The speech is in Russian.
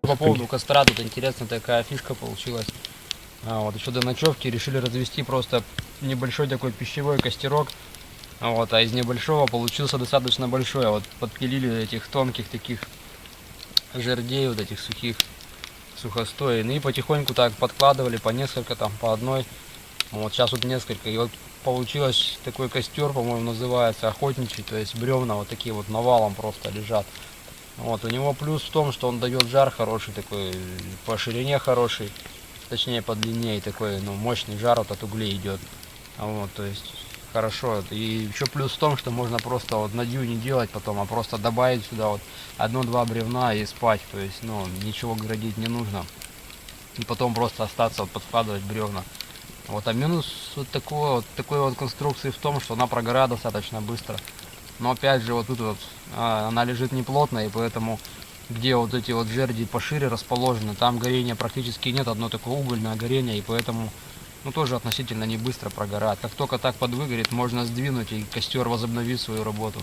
По поводу костра, тут интересная такая фишка получилась. Вот еще до ночевки решили развести просто небольшой такой пищевой костерок. А из небольшого получился достаточно большой. Вот подпилили этих тонких таких жердей, вот этих сухих, сухостоин. И потихоньку так подкладывали по несколько, там по одной. Вот сейчас вот несколько. И вот получилось такой костер, по-моему, называется охотничий. То есть бревна вот такие вот навалом просто лежат. Вот, у него плюс в том, что он дает жар хороший такой, по ширине хороший, точнее по длине, и такой, ну, мощный жар вот от углей идет. Вот, то есть хорошо. И еще плюс в том, что можно просто вот на дню не делать потом, а просто добавить сюда вот одно-два бревна и спать. То есть, ну, ничего градить не нужно. И потом просто остаться вот подкладывать бревна. Вот, а минус вот такой вот конструкции в том, что она прогорает достаточно быстро. Но опять же, вот тут вот она лежит неплотно, и поэтому где вот эти вот жерди пошире расположены, там горения практически нет, одно такое угольное горение, и поэтому, ну, тоже относительно не быстро прогорает. Как только так подвыгорит, можно сдвинуть, и костер возобновит свою работу.